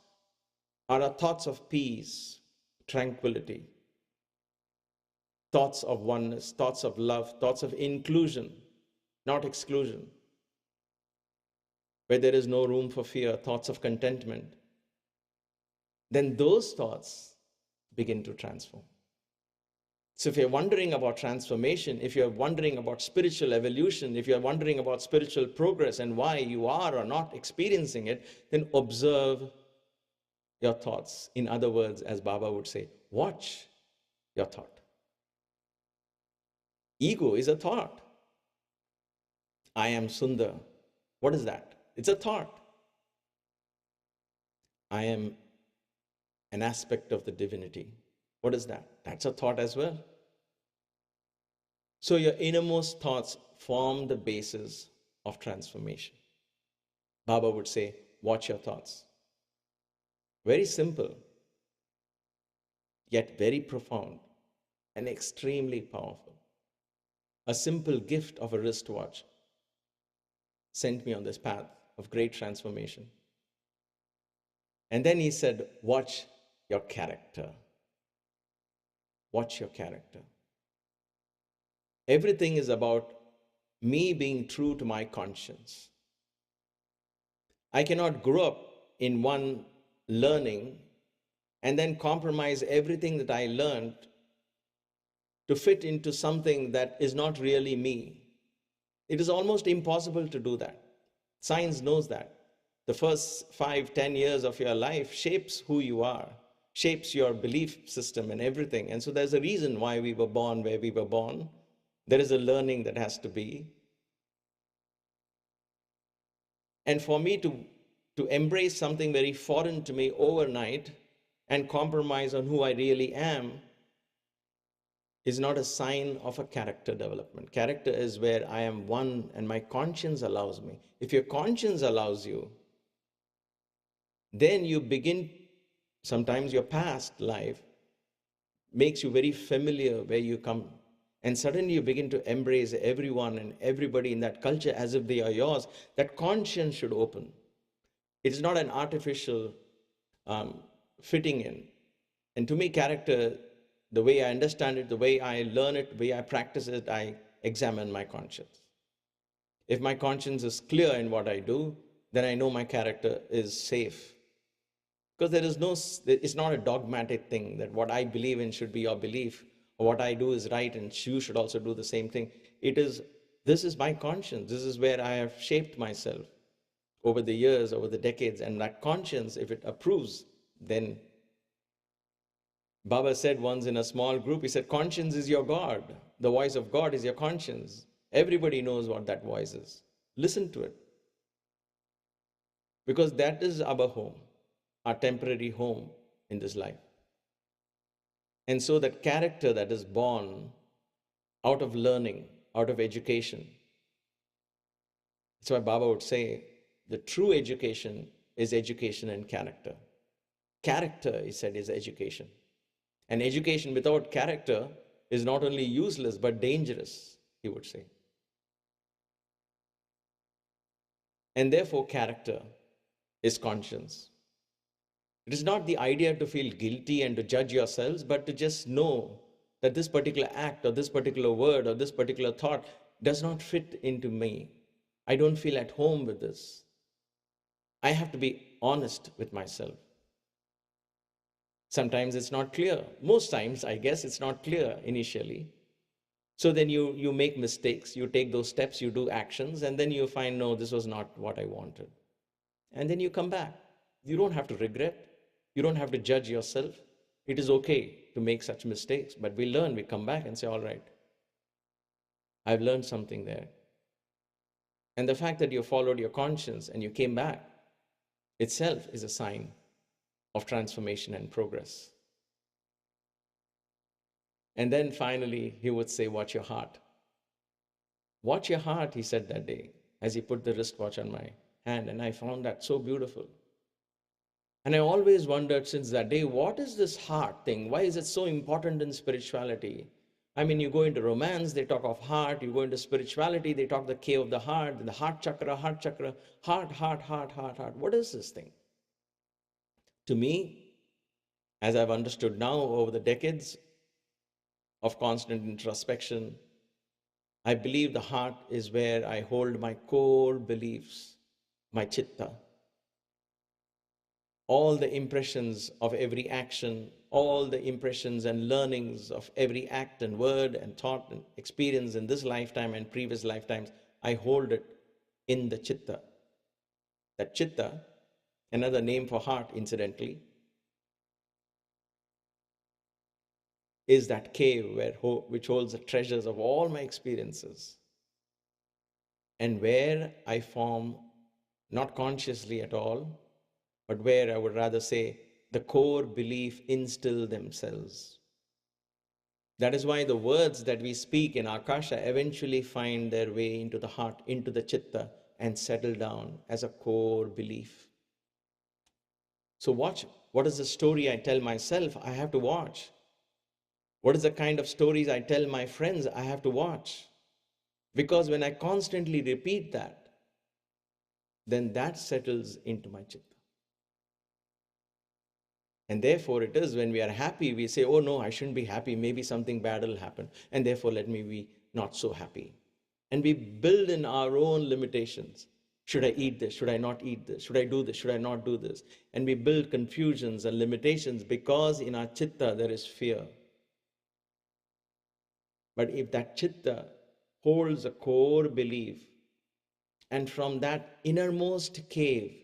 are thoughts of peace, tranquility, thoughts of oneness, thoughts of love, thoughts of inclusion, not exclusion, where there is no room for fear, thoughts of contentment, then those thoughts begin to transform. So if you're wondering about transformation, if you're wondering about spiritual evolution, if you're wondering about spiritual progress and why you are or not experiencing it, then observe your thoughts. In other words, as Baba would say, watch your thought. Ego is a thought. I am Sunder. What is that? It's a thought. I am an aspect of the divinity. What is that? That's a thought as well. So your innermost thoughts form the basis of transformation. Baba would say, watch your thoughts. Very simple, yet very profound and extremely powerful. A simple gift of a wristwatch sent me on this path of great transformation. And then he said, watch your character. Watch your character. Everything is about me being true to my conscience. I cannot grow up in one learning and then compromise everything that I learned to fit into something that is not really me. It is almost impossible to do that. Science knows that. The first 5-10 years of your life shapes who you are, shapes your belief system and everything. And so there's a reason why we were born where we were born. There is a learning that has to be. And for me to embrace something very foreign to me overnight and compromise on who I really am is not a sign of a character development. Character is where I am one and my conscience allows me. If your conscience allows you, then you begin, sometimes your past life makes you very familiar where you come. And suddenly you begin to embrace everyone and everybody in that culture as if they are yours. That conscience should open. It is not an artificial fitting in. And to me, character, the way I understand it, the way I learn it, the way I practice it, I examine my conscience. If my conscience is clear in what I do, then I know my character is safe. Because it's not a dogmatic thing that what I believe in should be your belief, or what I do is right and you should also do the same thing. This is my conscience. This is where I have shaped myself over the years, over the decades. And that conscience, if it approves, then Baba said once in a small group, he said, conscience is your God. The voice of God is your conscience. Everybody knows what that voice is. Listen to it. Because that is our home, our temporary home in this life. And so that character that is born out of learning, out of education. That's why Baba would say, the true education is education and character. Character, he said, is education. And education without character is not only useless, but dangerous, he would say. And therefore, character is conscience. It is not the idea to feel guilty and to judge yourselves, but to just know that this particular act or this particular word or this particular thought does not fit into me. I don't feel at home with this. I have to be honest with myself. Sometimes it's not clear. Most times, I guess, it's not clear initially. So then you make mistakes, you take those steps, you do actions, and then you find, no, this was not what I wanted. And then you come back. You don't have to regret. You don't have to judge yourself. It is okay to make such mistakes, but we learn, we come back and say, all right, I've learned something there. And the fact that you followed your conscience and you came back itself is a sign of transformation and progress. And then finally, he would say, watch your heart. Watch your heart, he said that day, as he put the wristwatch on my hand, and I found that so beautiful. And I always wondered since that day, what is this heart thing? Why is it so important in spirituality? I mean, you go into romance, they talk of heart. You go into spirituality, they talk the cave of the heart, the heart chakra, heart. What is this thing? To me, as I've understood now over the decades of constant introspection, I believe the heart is where I hold my core beliefs, my chitta. All the impressions of every action, all the impressions and learnings of every act and word and thought and experience in this lifetime and previous lifetimes, I hold it in the chitta. That chitta, another name for heart, incidentally, is that cave which holds the treasures of all my experiences, and where I form, not consciously at all, but where I would rather say the core belief instill themselves. That is why the words that we speak in Akasha eventually find their way into the heart, into the chitta, and settle down as a core belief. So watch, what is the story I tell myself? I have to watch. What is the kind of stories I tell my friends? I have to watch. Because when I constantly repeat that, then that settles into my chitta. And therefore it is when we are happy, we say, oh no, I shouldn't be happy. Maybe something bad will happen. And therefore let me be not so happy. And we build in our own limitations. Should I eat this? Should I not eat this? Should I do this? Should I not do this? And we build confusions and limitations because in our chitta there is fear. But if that chitta holds a core belief, and from that innermost cave,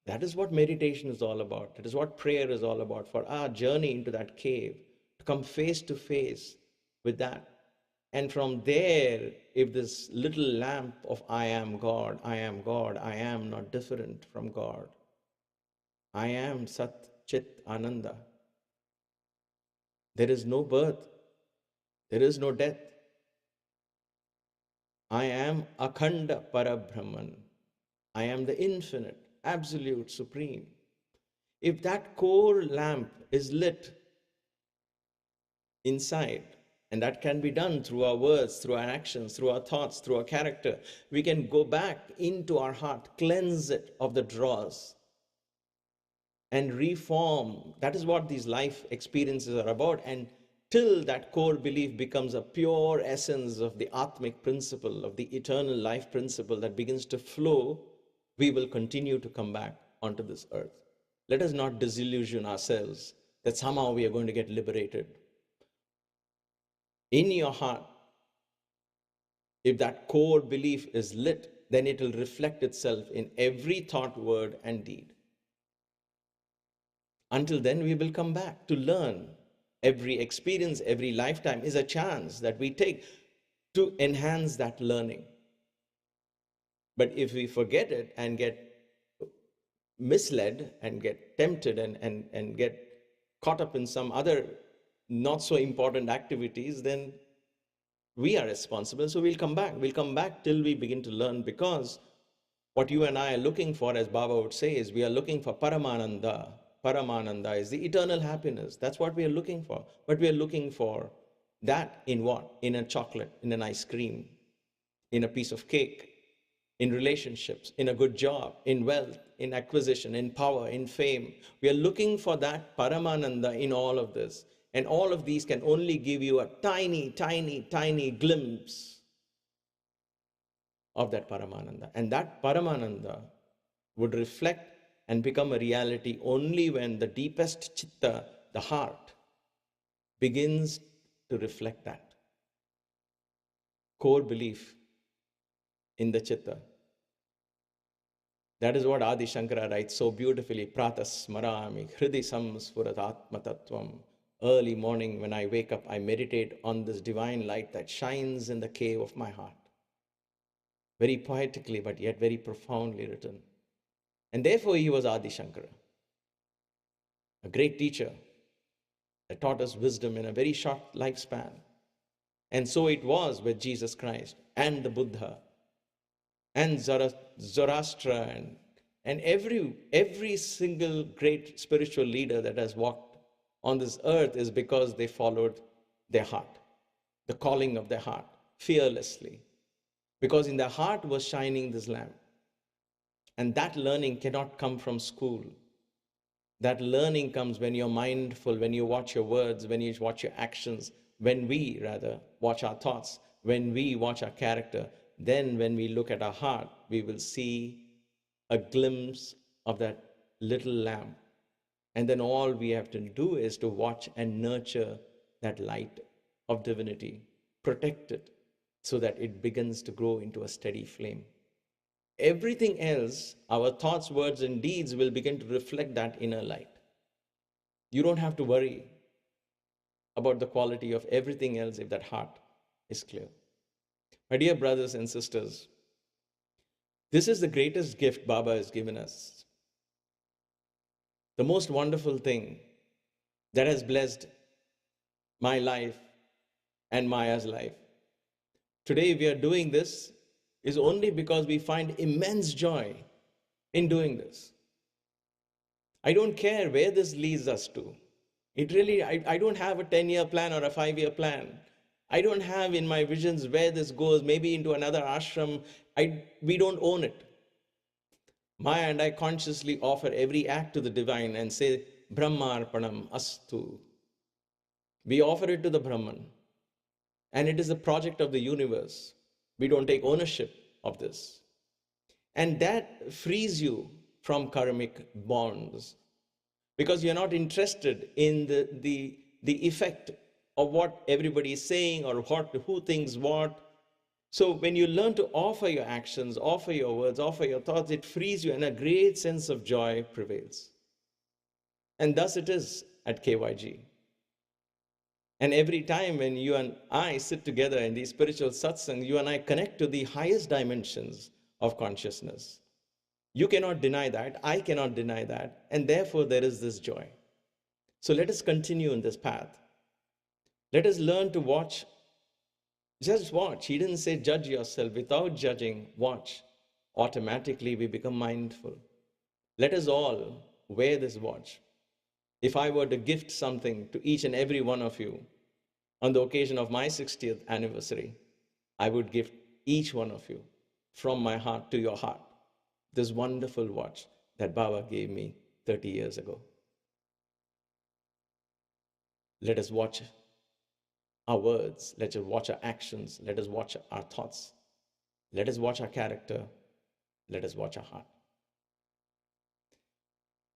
that is what meditation is all about. That is what prayer is all about. For our journey into that cave, to come face to face with that. And from there, if this little lamp of I am God, I am God, I am not different from God, I am Sat Chit Ananda. There is no birth, there is no death. I am Akhanda Parabrahman. I am the infinite, absolute, supreme. If that core lamp is lit inside, and that can be done through our words, through our actions, through our thoughts, through our character, we can go back into our heart, cleanse it of the dross, and reform. That is what these life experiences are about. And till that core belief becomes a pure essence of the Atmic principle, of the eternal life principle that begins to flow, we will continue to come back onto this earth. Let us not disillusion ourselves that somehow we are going to get liberated. In your heart, if that core belief is lit, then it will reflect itself in every thought, word, and deed. Until then, we will come back to learn. Every experience, every lifetime is a chance that we take to enhance that learning. But if we forget it and get misled and get tempted and get caught up in some other not so important activities, then we are responsible. So we'll come back. We'll come back till we begin to learn, because what you and I are looking for, as Baba would say, is we are looking for Paramananda. Paramananda is the eternal happiness. That's what we are looking for. But we are looking for that in what? In a chocolate, in an ice cream, in a piece of cake, in relationships, in a good job, in wealth, in acquisition, in power, in fame. We are looking for that Paramananda in all of this. And all of these can only give you a tiny, tiny, tiny glimpse of that Paramananda. And that Paramananda would reflect and become a reality only when the deepest chitta, the heart, begins to reflect that core belief in the chitta. That is what Adi Shankara writes so beautifully. Pratas smarami hridi samsfurat atmatattvam. Early morning when I wake up, I meditate on this divine light that shines in the cave of my heart. Very poetically, but yet very profoundly written. And therefore he was Adi Shankara, a great teacher that taught us wisdom in a very short lifespan. And so it was with Jesus Christ and the Buddha and Zoroaster and every single great spiritual leader that has walked on this earth is because they followed their heart, the calling of their heart, fearlessly. Because in their heart was shining this lamp. And that learning cannot come from school. That learning comes when you're mindful, when you watch your words, when you watch your actions, when we, rather, watch our thoughts, when we watch our character. Then when we look at our heart, we will see a glimpse of that little lamp. And then all we have to do is to watch and nurture that light of divinity, protect it so that it begins to grow into a steady flame. Everything else, our thoughts, words, and deeds will begin to reflect that inner light. You don't have to worry about the quality of everything else if that heart is clear. My dear brothers and sisters, this is the greatest gift Baba has given us. The most wonderful thing that has blessed my life and Maya's life. Today we are doing this is only because we find immense joy in doing this. I don't care where this leads us to. I don't have a 10-year plan or a 5-year plan. I don't have in my visions where this goes, maybe into another ashram. We don't own it. Maya and I consciously offer every act to the divine and say, Brahmarpanam astu. We offer it to the Brahman. And it is the project of the universe. We don't take ownership of this. And that frees you from karmic bonds. Because you're not interested in the effect of what everybody is saying or who thinks what. So when you learn to offer your actions, offer your words, offer your thoughts, it frees you and a great sense of joy prevails. And thus it is at KYG. And every time when you and I sit together in these spiritual satsang, you and I connect to the highest dimensions of consciousness. You cannot deny that. I cannot deny that. And therefore there is this joy. So let us continue in this path. Let us learn to watch. Just watch. He didn't say judge yourself. Without judging, watch. Automatically we become mindful. Let us all wear this watch. If I were to gift something to each and every one of you on the occasion of my 60th anniversary, I would gift each one of you from my heart to your heart this wonderful watch that Baba gave me 30 years ago. Let us watch our words, let us watch our actions, let us watch our thoughts, let us watch our character, let us watch our heart.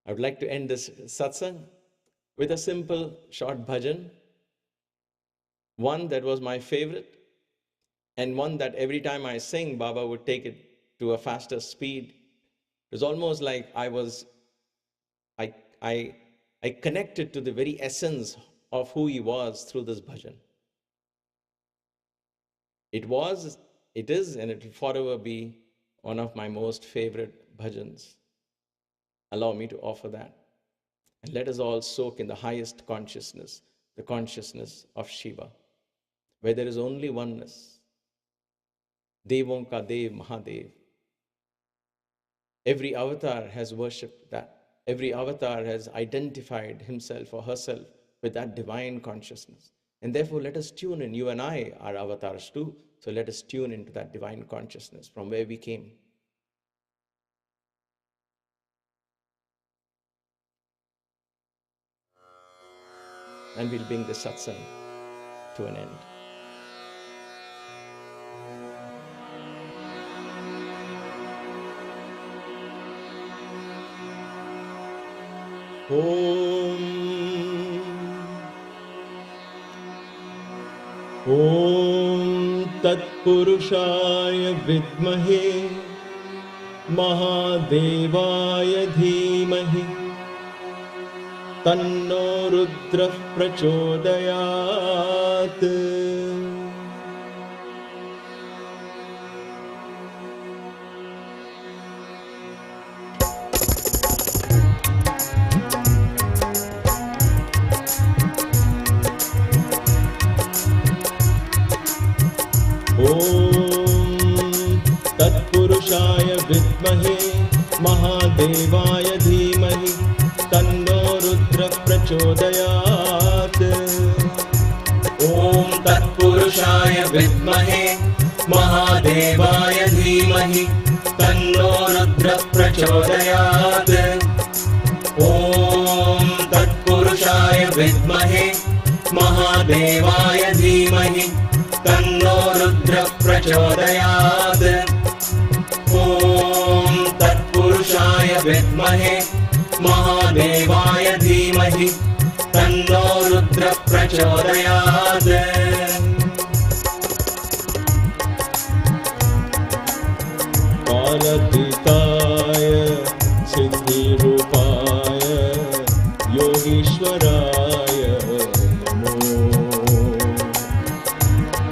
I would like to end this satsang with a simple short bhajan, one that was my favorite, and one that every time I sing, Baba would take it to a faster speed. It was almost like I connected to the very essence of who he was through this bhajan. It is, and it will forever be one of my most favorite bhajans. Allow me to offer that. And let us all soak in the highest consciousness, the consciousness of Shiva, where there is only oneness. Devon ka Dev Mahadev. Every avatar has worshipped that. Every avatar has identified himself or herself with that divine consciousness. And therefore, let us tune in. You and I are avatars too. So let us tune into that divine consciousness from where we came. And we'll bring the satsang to an end. ॐ तत्पुरुषाय विद्महे महादेवाय धीमहि तन्नो रुद्रः प्रचोदयात्। तत्पुरुषाय विद्महे महादेवाय धीमहि तन्नो रुद्रः प्रचोदयात्। ॐ तत्पुरुषाय विद्महे महादेवाय धीमहि तन्नो रुद्रः प्रचोदयात्। ॐ तत्पुरुषाय विद्महे महादेवाय धीमहि तन्नो रुद्रः प्रचोदयात्। ॐ तत्पुरुषाय विद्महे महादेवाय धीमहि तन्नो रुद्रः प्रचोदयात्। कालातीताय सिद्धिरूपाय योगीश्वराय नमो।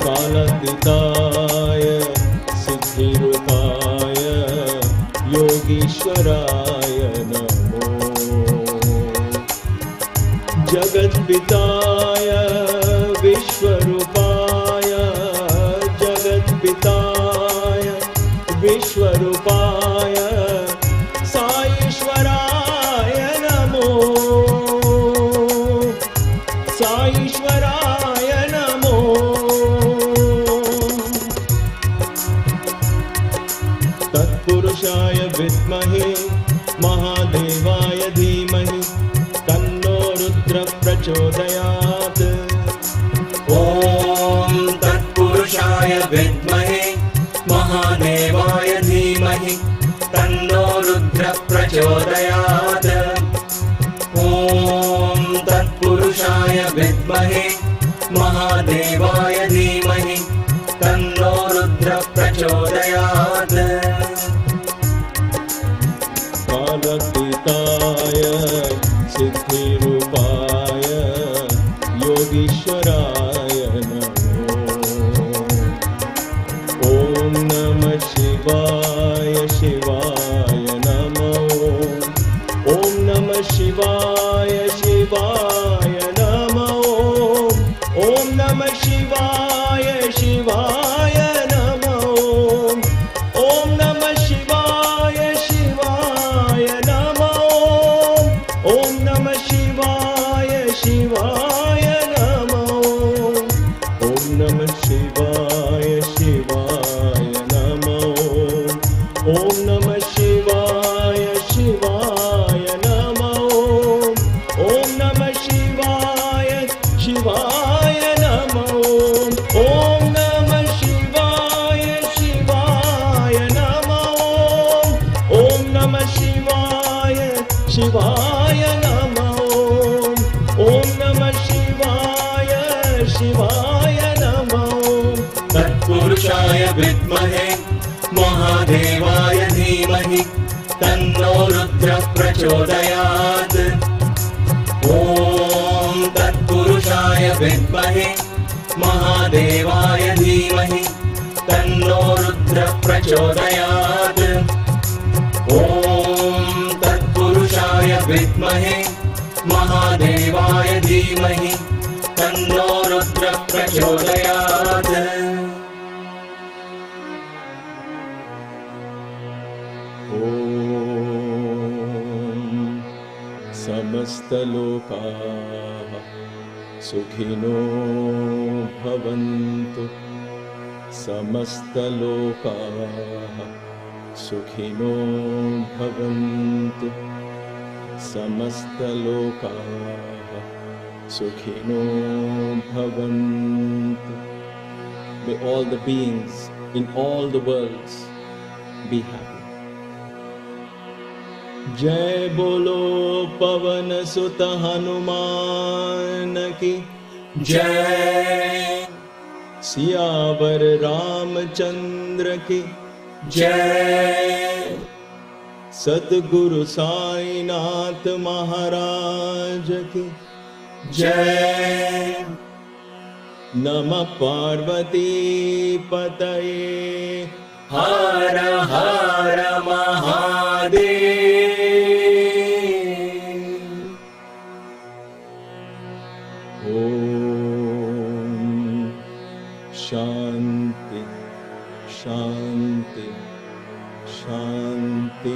कालातीताय सिद्धिरूपाय योगीश्वराय नमो। जगत्पिताय विश्वरूपाय जगत्पिताय विश्वरूपाय साईश्वराय नमो। साईश्वराय नमो। तत्पुरुषाय विद्महे महादेवाय धीमहि तन्नो रुद्रः प्रचोदयात्। ॐ तत्पुरुषाय विद्महे महादेवाय धीमहि तन्नो रुद्रः प्रचोदयात्। ॐ तत्पुरुषाय विद्महे महादेवाय धीमहि तन्नो रुद्रः प्रचोदयात्। कालातीताय सिद्धिरूपाय योगीश्वराय नमो। ॐ नमः शिवाय शिवाय नमो। ॐ नमः शिवाय शिवाय नमो। ॐ नमः शिवाय शिवाय नमो। ॐ नमः शिवाय शिवाय नमो। ॐ नमः शिवाय शिवाय नमो। ॐ नमः शिवाय शिवाय नमो। ॐ नमः शिवाय शिवाय नमो। ॐ नमः शिवाय शिवाय नमो। ॐ नमः शिवाय शिवाय नमो। ॐ नमः शिवाय शिवाय नमो। ॐ नमः शिवाय शिवाय नमो। तत्पुरुषाय विद्महे महादेवाय धीमहि तन्नो रुद्रः प्रचोदयात्। ॐ तत्पुरुषाय विद्महे महादेवाय धीमहि तन्नो रुद्रः प्रचोदयात्। ॐ तत्पुरुषाय विद्महे महादेवाय धीमहि तन्नो रुद्रः प्रचोदयात्। ॐ समस्तलोकाः सुखिनो भवन्तु। समस्तलोकाः सुखिनो भवन्तु। समस्तलोकाः सुखिनो भवन्तु। May all the beings in all the worlds be happy. जय बोलो पवन सुत हनुमान की जय। सियावर रामचंद्र की जय। सद्गुरु साईनाथ महाराज की जय। नमः पार्वती पतये हर हर महादेव। ओम शांति शांति शांति।